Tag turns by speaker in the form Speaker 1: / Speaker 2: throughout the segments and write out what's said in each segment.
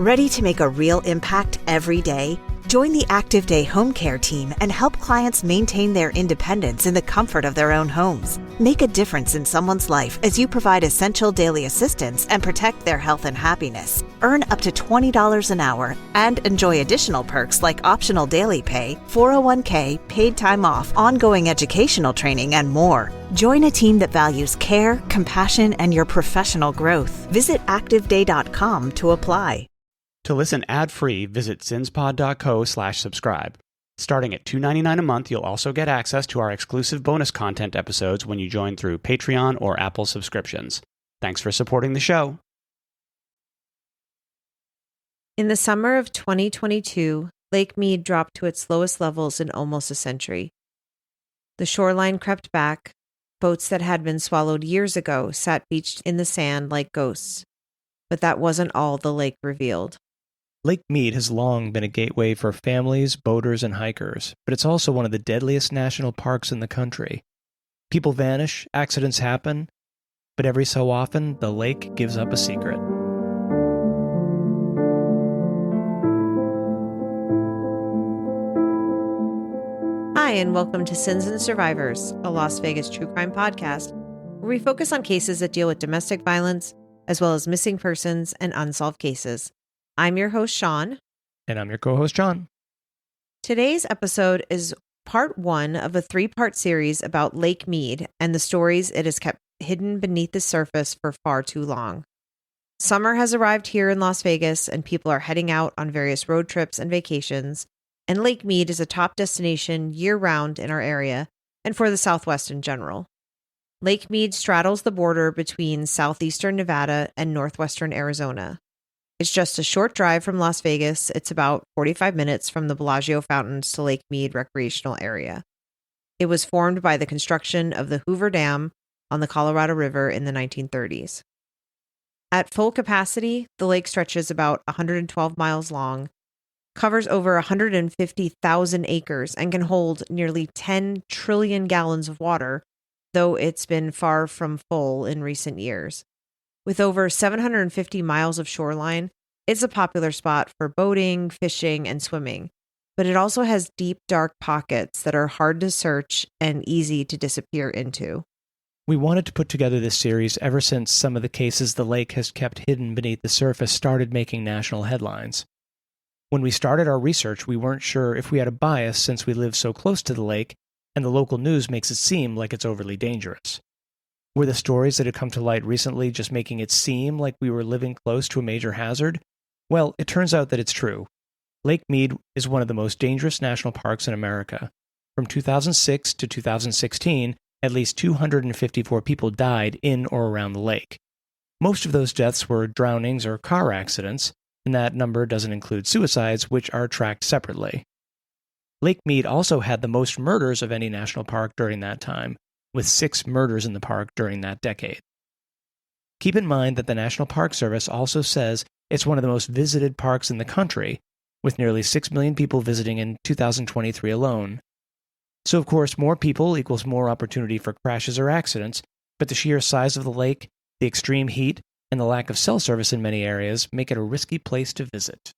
Speaker 1: Ready to make a real impact every day? Join the Active Day Home Care team and help clients maintain their independence in the comfort of their own homes. Make a difference in someone's life as you provide essential daily assistance and protect their health and happiness. Earn up to $20 an hour and enjoy additional perks like optional daily pay, 401k, paid time off, ongoing educational training, and more. Join a team that values care, compassion, and your professional growth. Visit activeday.com to apply.
Speaker 2: To listen ad-free, visit cinspod.co/subscribe. Starting at $2.99 a month, you'll also get access to our exclusive bonus content episodes when you join through Patreon or Apple subscriptions. Thanks for supporting the show.
Speaker 3: In the summer of 2022, Lake Mead dropped to its lowest levels in almost a century. The shoreline crept back. Boats that had been swallowed years ago sat beached in the sand like ghosts. But that wasn't all the lake revealed.
Speaker 4: Lake Mead has long been a gateway for families, boaters, and hikers, but it's also one of the deadliest national parks in the country. People vanish, accidents happen, but every so often, the lake gives up a secret.
Speaker 3: Hi, and welcome to Sins and Survivors, a Las Vegas true crime podcast, where we focus on cases that deal with domestic violence, as well as missing persons and unsolved cases. I'm your host, Sean.
Speaker 4: And I'm your co-host, John.
Speaker 3: Today's episode is part one of a three-part series about Lake Mead and the stories it has kept hidden beneath the surface for far too long. Summer has arrived here in Las Vegas, and people are heading out on various road trips and vacations, and Lake Mead is a top destination year-round in our area and for the Southwest in general. Lake Mead straddles the border between southeastern Nevada and northwestern Arizona. It's just a short drive from Las Vegas. It's about 45 minutes from the Bellagio Fountains to Lake Mead recreational area. It was formed by the construction of the Hoover Dam on the Colorado River in the 1930s. At full capacity, the lake stretches about 112 miles long, covers over 150,000 acres, and can hold nearly 10 trillion gallons of water, though it's been far from full in recent years. With over 750 miles of shoreline, it's a popular spot for boating, fishing, and swimming, but it also has deep, dark pockets that are hard to search and easy to disappear into.
Speaker 4: We wanted to put together this series ever since some of the cases the lake has kept hidden beneath the surface started making national headlines. When we started our research, we weren't sure if we had a bias since we live so close to the lake, and the local news makes it seem like it's overly dangerous. Were the stories that had come to light recently just making it seem like we were living close to a major hazard? Well, it turns out that it's true. Lake Mead is one of the most dangerous national parks in America. From 2006 to 2016, at least 254 people died in or around the lake. Most of those deaths were drownings or car accidents, and that number doesn't include suicides, which are tracked separately. Lake Mead also had the most murders of any national park during that time, with 6 murders in the park during that decade. Keep in mind that the National Park Service also says it's one of the most visited parks in the country, with nearly 6 million people visiting in 2023 alone. So of course, more people equals more opportunity for crashes or accidents, but the sheer size of the lake, the extreme heat, and the lack of cell service in many areas make it a risky place to visit.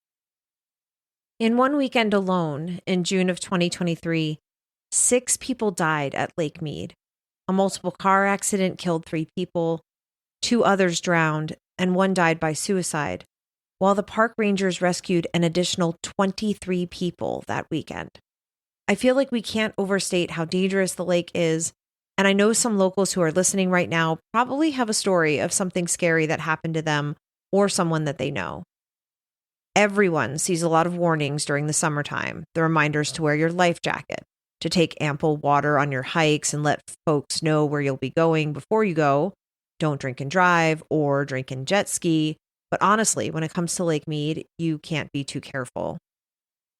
Speaker 3: In one weekend alone, in June of 2023, 6 people died at Lake Mead. A multiple car accident killed 3 people, 2 others drowned, and 1 died by suicide, while the park rangers rescued an additional 23 people that weekend. I feel like we can't overstate how dangerous the lake is, and I know some locals who are listening right now probably have a story of something scary that happened to them or someone that they know. Everyone sees a lot of warnings during the summertime, the reminders to wear your life jacket, to take ample water on your hikes and let folks know where you'll be going before you go. Don't drink and drive or drink and jet ski. But honestly, when it comes to Lake Mead, you can't be too careful.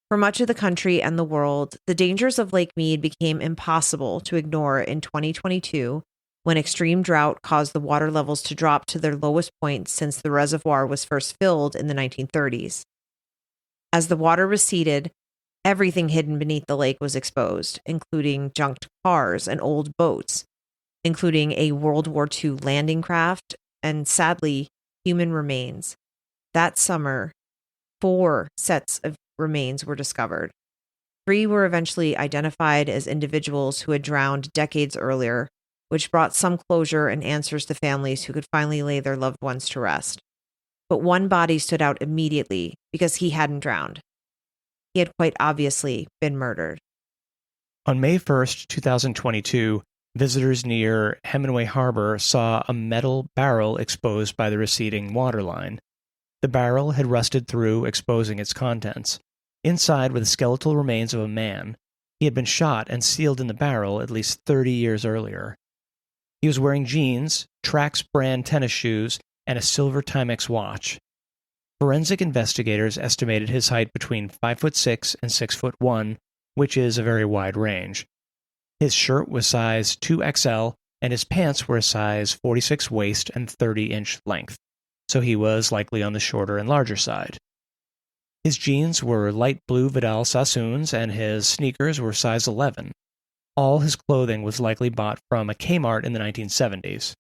Speaker 3: For much of the country and the world, the dangers of Lake Mead became impossible to ignore in 2022 when extreme drought caused the water levels to drop to their lowest point since the reservoir was first filled in the 1930s. As the water receded, everything hidden beneath the lake was exposed, including junked cars and old boats, including a World War II landing craft and, sadly, human remains. That summer, 4 sets of remains were discovered. 3 were eventually identified as individuals who had drowned decades earlier, which brought some closure and answers to families who could finally lay their loved ones to rest. But one body stood out immediately because he hadn't drowned. He had quite obviously been murdered.
Speaker 4: On May 1st, 2022, visitors near Hemingway Harbor saw a metal barrel exposed by the receding waterline. The barrel had rusted through, exposing its contents. Inside were the skeletal remains of a man. He had been shot and sealed in the barrel at least 30 years earlier. He was wearing jeans, Trax brand tennis shoes, and a silver Timex watch. Forensic investigators estimated his height between 5'6" and 6'1", which is a very wide range. His shirt was size 2XL, and his pants were a size 46 waist and 30-inch length, so he was likely on the shorter and larger side. His jeans were light blue Vidal Sassoons, and his sneakers were size 11. All his clothing was likely bought from a Kmart in the 1970s.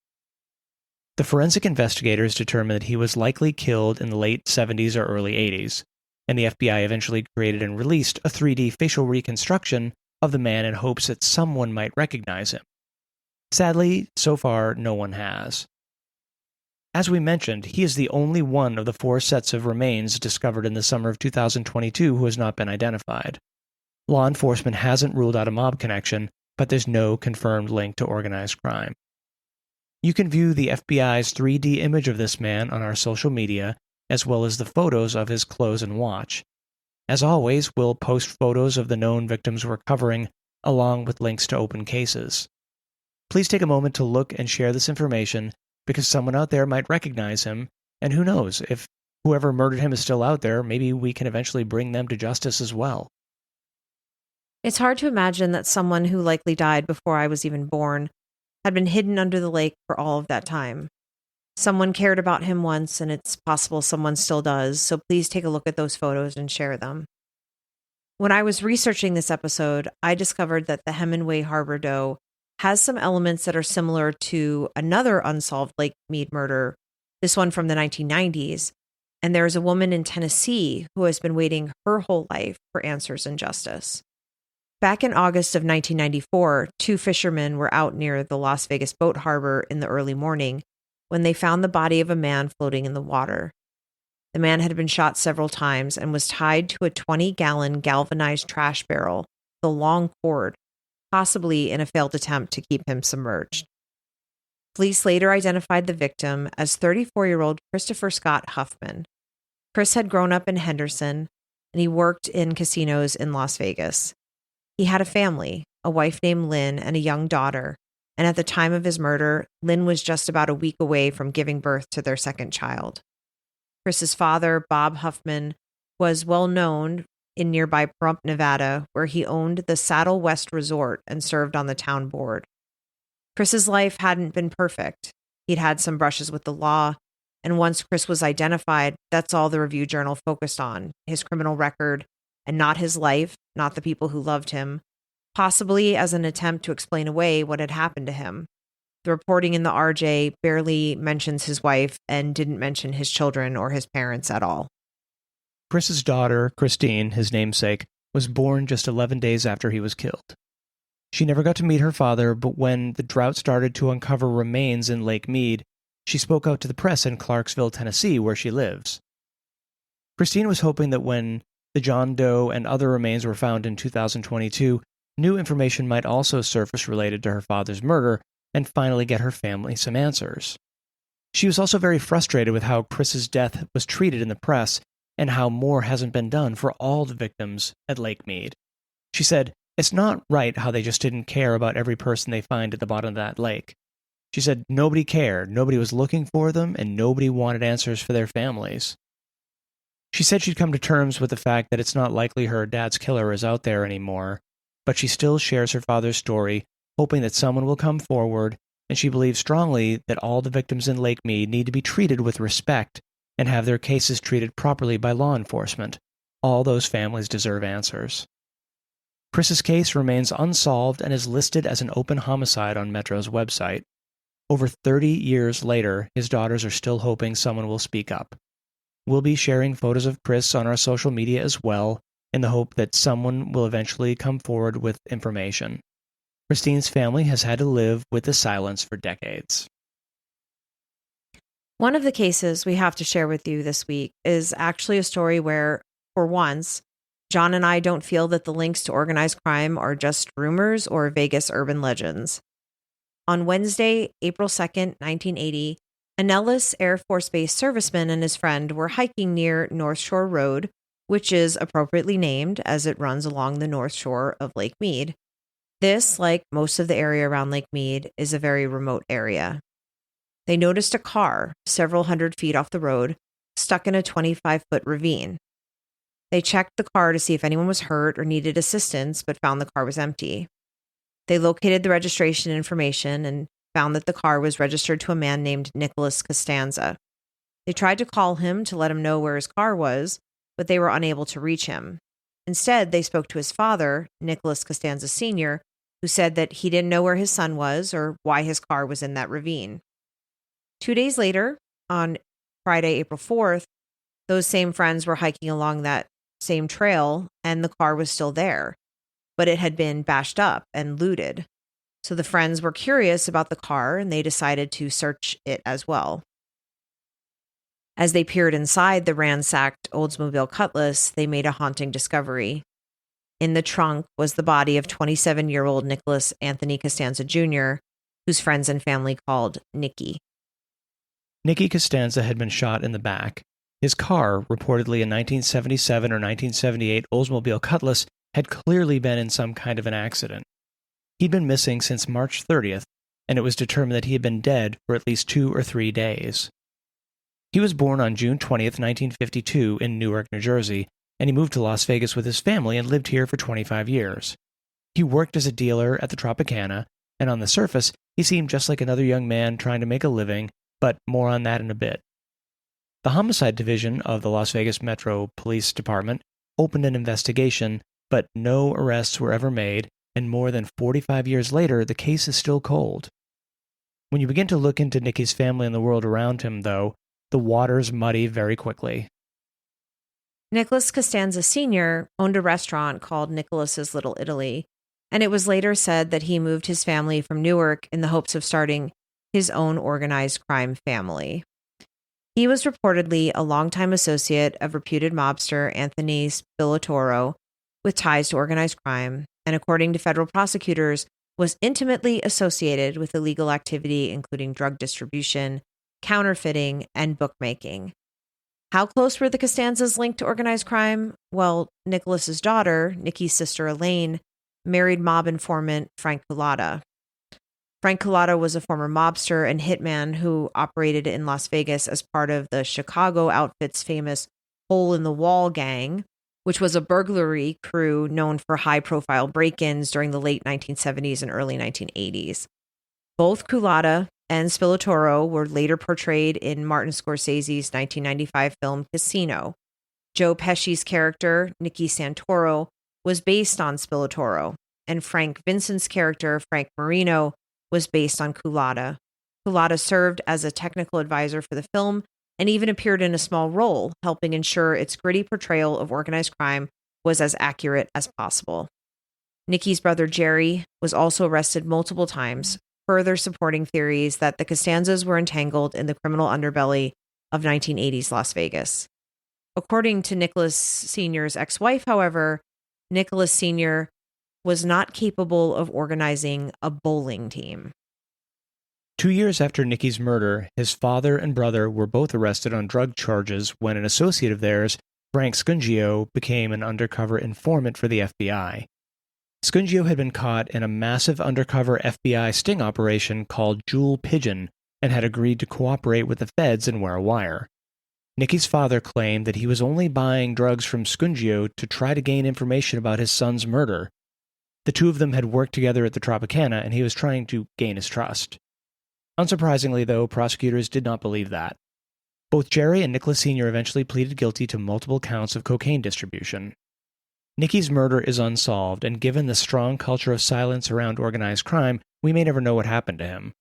Speaker 4: The forensic investigators determined that he was likely killed in the late 70s or early 80s, and the FBI eventually created and released a 3D facial reconstruction of the man in hopes that someone might recognize him. Sadly, so far, no one has. As we mentioned, he is the only one of the 4 sets of remains discovered in the summer of 2022 who has not been identified. Law enforcement hasn't ruled out a mob connection, but there's no confirmed link to organized crime. You can view the FBI's 3D image of this man on our social media, as well as the photos of his clothes and watch. As always, we'll post photos of the known victims we're covering, along with links to open cases. Please take a moment to look and share this information, because someone out there might recognize him, and who knows, if whoever murdered him is still out there, maybe we can eventually bring them to justice as well.
Speaker 3: It's hard to imagine that someone who likely died before I was even born had been hidden under the lake for all of that time. Someone cared about him once, and it's possible someone still does, so please take a look at those photos and share them. When I was researching this episode, I discovered that the Hemingway Harbor Doe has some elements that are similar to another unsolved Lake Mead murder, this one from the 1990s, and there is a woman in Tennessee who has been waiting her whole life for answers and justice. Back in August of 1994, 2 fishermen were out near the Las Vegas boat harbor in the early morning when they found the body of a man floating in the water. The man had been shot several times and was tied to a 20-gallon galvanized trash barrel with a long cord, possibly in a failed attempt to keep him submerged. Police later identified the victim as 34-year-old Christopher Scott Huffman. Chris had grown up in Henderson, and he worked in casinos in Las Vegas. He had a family, a wife named Lynn and a young daughter, and at the time of his murder, Lynn was just about a week away from giving birth to their second child. Chris's father, Bob Huffman, was well known in nearby Pahrump, Nevada, where he owned the Saddle West Resort and served on the town board. Chris's life hadn't been perfect. He'd had some brushes with the law, and once Chris was identified, that's all the Review Journal focused on, his criminal record, and not his life, not the people who loved him, possibly as an attempt to explain away what had happened to him. The reporting in the RJ barely mentions his wife and didn't mention his children or his parents at all.
Speaker 4: Chris's daughter, Christine, his namesake, was born just 11 days after he was killed. She never got to meet her father, but when the drought started to uncover remains in Lake Mead, she spoke out to the press in Clarksville, Tennessee, where she lives. Christine was hoping that when the John Doe and other remains were found in 2022, new information might also surface related to her father's murder and finally get her family some answers. She was also very frustrated with how Chris's death was treated in the press and how more hasn't been done for all the victims at Lake Mead. She said, "It's not right how they just didn't care about every person they find at the bottom of that lake." She said nobody cared, nobody was looking for them, and nobody wanted answers for their families. She said she'd come to terms with the fact that it's not likely her dad's killer is out there anymore, but she still shares her father's story, hoping that someone will come forward, and she believes strongly that all the victims in Lake Mead need to be treated with respect and have their cases treated properly by law enforcement. All those families deserve answers. Chris's case remains unsolved and is listed as an open homicide on Metro's website. Over 30 years later, his daughters are still hoping someone will speak up. We'll be sharing photos of Chris on our social media as well, in the hope that someone will eventually come forward with information. Christine's family has had to live with the silence for decades.
Speaker 3: One of the cases we have to share with you this week is actually a story where, for once, John and I don't feel that the links to organized crime are just rumors or Vegas urban legends. On Wednesday, April 2nd, 1980, an Nellis Air Force Base serviceman and his friend were hiking near North Shore Road, which is appropriately named as it runs along the north shore of Lake Mead. This, like most of the area around Lake Mead, is a very remote area. They noticed a car several hundred feet off the road, stuck in a 25-foot ravine. They checked the car to see if anyone was hurt or needed assistance, but found the car was empty. They located the registration information and found that the car was registered to a man named Nicholas Costanza. They tried to call him to let him know where his car was, but they were unable to reach him. Instead, they spoke to his father, Nicholas Costanza Sr., who said that he didn't know where his son was or why his car was in that ravine. 2 days later, on Friday, April 4th, those same friends were hiking along that same trail, and the car was still there, but it had been bashed up and looted. So the friends were curious about the car, and they decided to search it as well. As they peered inside the ransacked Oldsmobile Cutlass, they made a haunting discovery. In the trunk was the body of 27-year-old Nicholas Anthony Costanza Jr., whose friends and family called Nicky.
Speaker 4: Nicky Costanza had been shot in the back. His car, reportedly a 1977 or 1978 Oldsmobile Cutlass, had clearly been in some kind of an accident. He'd been missing since March 30th, and it was determined that he had been dead for at least 2 or 3 days. He was born on June 20th, 1952 in Newark, New Jersey, and he moved to Las Vegas with his family and lived here for 25 years. He worked as a dealer at the Tropicana, and on the surface, he seemed just like another young man trying to make a living, but more on that in a bit. The Homicide Division of the Las Vegas Metro Police Department opened an investigation, but no arrests were ever made, and more than 45 years later, the case is still cold. When you begin to look into Nicky's family and the world around him, though, the waters muddy very quickly.
Speaker 3: Nicholas Costanza Sr. owned a restaurant called Nicholas's Little Italy, and it was later said that he moved his family from Newark in the hopes of starting his own organized crime family. He was reportedly a longtime associate of reputed mobster Anthony Spilotoro with ties to organized crime, and according to federal prosecutors, was intimately associated with illegal activity including drug distribution, counterfeiting, and bookmaking. How close were the Costanzas linked to organized crime? Well, Nicholas's daughter, Nicky's sister Elaine, married mob informant Frank Culotta. Frank Culotta was a former mobster and hitman who operated in Las Vegas as part of the Chicago outfit's famous Hole in the Wall gang, which was a burglary crew known for high-profile break-ins during the late 1970s and early 1980s. Both Culotta and Spilotoro were later portrayed in Martin Scorsese's 1995 film Casino. Joe Pesci's character, Nicky Santoro, was based on Spilotoro, and Frank Vincent's character, Frank Marino, was based on Culotta. Culotta served as a technical advisor for the film and even appeared in a small role, helping ensure its gritty portrayal of organized crime was as accurate as possible. Nicky's brother Jerry was also arrested multiple times, further supporting theories that the Costanzas were entangled in the criminal underbelly of 1980s Las Vegas. According to Nicholas Sr.'s ex-wife, however, Nicholas Sr. was not capable of organizing a bowling team.
Speaker 4: 2 years after Nicky's murder, his father and brother were both arrested on drug charges when an associate of theirs, Frank Scungio, became an undercover informant for the FBI. Scungio had been caught in a massive undercover FBI sting operation called Jewel Pigeon and had agreed to cooperate with the feds and wear a wire. Nicky's father claimed that he was only buying drugs from Scungio to try to gain information about his son's murder. The two of them had worked together at the Tropicana, and he was trying to gain his trust. Unsurprisingly, though, prosecutors did not believe that. Both Jerry and Nicholas Sr. eventually pleaded guilty to multiple counts of cocaine distribution. Nicky's murder is unsolved, and given the strong culture of silence around organized crime, we may never know what happened to him.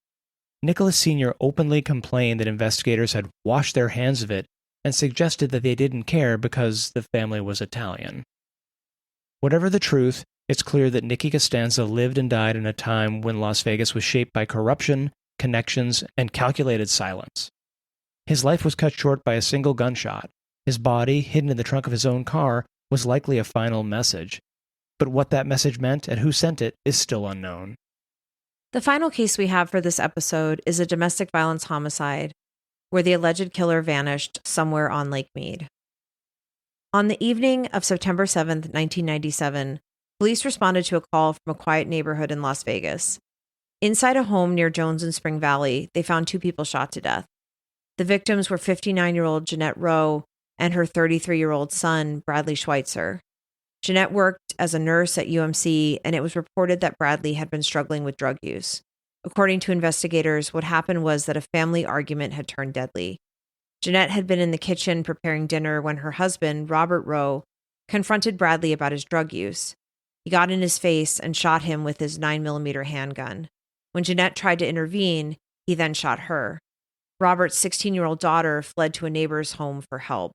Speaker 4: Nicholas Sr. openly complained that investigators had washed their hands of it, and suggested that they didn't care because the family was Italian. Whatever the truth, it's clear that Nicky Costanza lived and died in a time when Las Vegas was shaped by corruption, connections, and calculated silence. His life was cut short by a single gunshot. His body, hidden in the trunk of his own car, was likely a final message. But what that message meant and who sent it is still unknown.
Speaker 3: The final case we have for this episode is a domestic violence homicide where the alleged killer vanished somewhere on Lake Mead. On the evening of September 7th, 1997, police responded to a call from a quiet neighborhood in Las Vegas. Inside a home near Jones and Spring Valley, they found 2 people shot to death. The victims were 59-year-old Jeanette Rowe and her 33-year-old son, Bradley Schweitzer. Jeanette worked as a nurse at UMC, and it was reported that Bradley had been struggling with drug use. According to investigators, what happened was that a family argument had turned deadly. Jeanette had been in the kitchen preparing dinner when her husband, Robert Rowe, confronted Bradley about his drug use. He got in his face and shot him with his 9mm handgun. When Jeanette tried to intervene, he then shot her. Robert's 16-year-old daughter fled to a neighbor's home for help.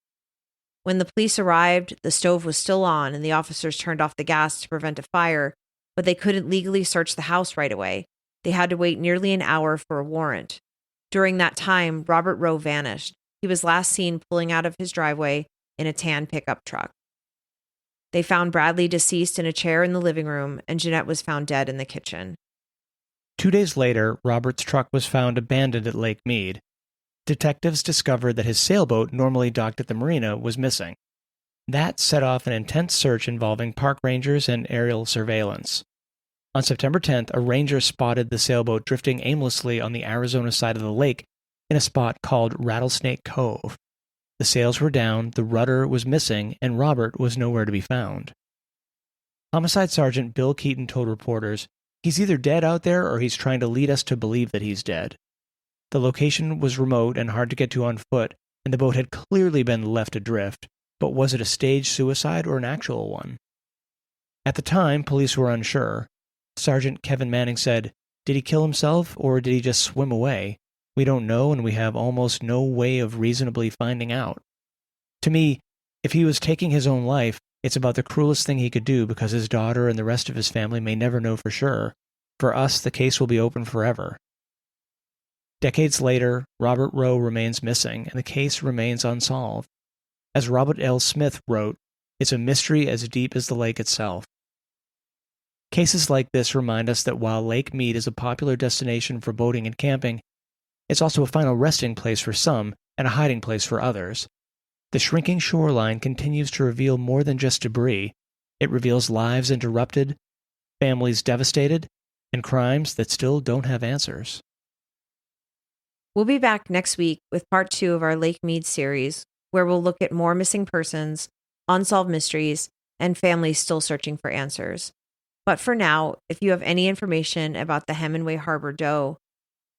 Speaker 3: When the police arrived, the stove was still on and the officers turned off the gas to prevent a fire, but they couldn't legally search the house right away. They had to wait nearly an hour for a warrant. During that time, Robert Rowe vanished. He was last seen pulling out of his driveway in a tan pickup truck. They found Bradley deceased in a chair in the living room, and Jeanette was found dead in the kitchen.
Speaker 4: 2 days later, Robert's truck was found abandoned at Lake Mead. Detectives discovered that his sailboat, normally docked at the marina, was missing. That set off an intense search involving park rangers and aerial surveillance. On September 10th, a ranger spotted the sailboat drifting aimlessly on the Arizona side of the lake in a spot called Rattlesnake Cove. The sails were down, the rudder was missing, and Robert was nowhere to be found. Homicide Sergeant Bill Keaton told reporters, "He's either dead out there or he's trying to lead us to believe that he's dead." The location was remote and hard to get to on foot, and the boat had clearly been left adrift, but was it a staged suicide or an actual one? At the time, police were unsure. Sergeant Kevin Manning said, "Did he kill himself or did he just swim away? We don't know, and we have almost no way of reasonably finding out." To me, if he was taking his own life, it's about the cruelest thing he could do because his daughter and the rest of his family may never know for sure. For us, the case will be open forever. Decades later, Robert Rowe remains missing, and the case remains unsolved. As Robert L. Smith wrote, "It's a mystery as deep as the lake itself." Cases like this remind us that while Lake Mead is a popular destination for boating and camping, it's also a final resting place for some and a hiding place for others. The shrinking shoreline continues to reveal more than just debris. It reveals lives interrupted, families devastated, and crimes that still don't have answers.
Speaker 3: We'll be back next week with part 2 of our Lake Mead series, where we'll look at more missing persons, unsolved mysteries, and families still searching for answers. But for now, if you have any information about the Hemingway Harbor Doe,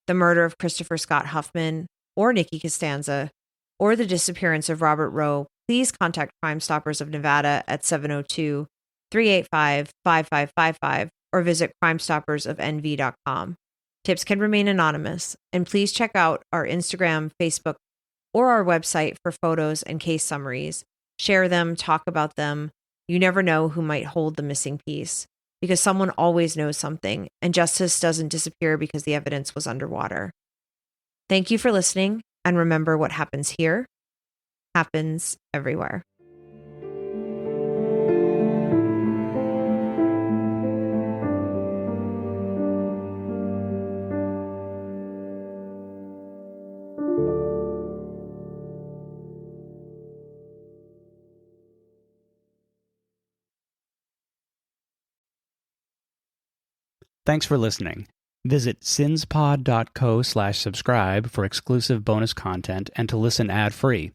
Speaker 3: the murder of Christopher Scott Huffman, or Nicky Costanza, or the disappearance of Robert Rowe, please contact Crime Stoppers of Nevada at 702-385-5555 or visit crimestoppersofnv.com. Tips can remain anonymous, and please check out our Instagram, Facebook, or our website for photos and case summaries. Share them, talk about them. You never know who might hold the missing piece, because someone always knows something, and justice doesn't disappear because the evidence was underwater. Thank you for listening, and remember, what happens here happens everywhere.
Speaker 2: Thanks for listening. Visit sinspod.co/subscribe for exclusive bonus content and to listen ad-free.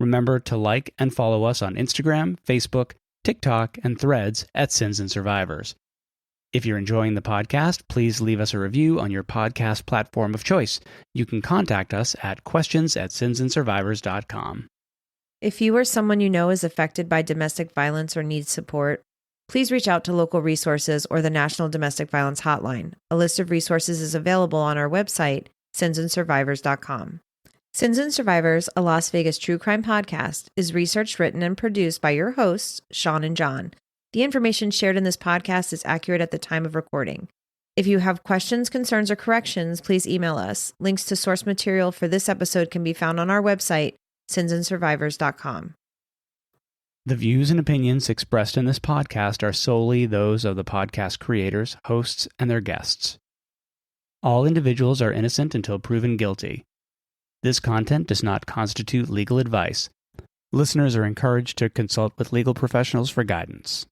Speaker 2: Remember to like and follow us on Instagram, Facebook, TikTok, and Threads at Sins and Survivors. If you're enjoying the podcast, please leave us a review on your podcast platform of choice. You can contact us at questions@sinsandsurvivors.com.
Speaker 3: If you or someone you know is affected by domestic violence or needs support, please reach out to local resources or the National Domestic Violence Hotline. A list of resources is available on our website, sinsandsurvivors.com. Sins and Survivors, a Las Vegas true crime podcast, is researched, written, and produced by your hosts, Sean and John. The information shared in this podcast is accurate at the time of recording. If you have questions, concerns, or corrections, please email us. Links to source material for this episode can be found on our website, sinsandsurvivors.com.
Speaker 2: The views and opinions expressed in this podcast are solely those of the podcast creators, hosts, and their guests. All individuals are innocent until proven guilty. This content does not constitute legal advice. Listeners are encouraged to consult with legal professionals for guidance.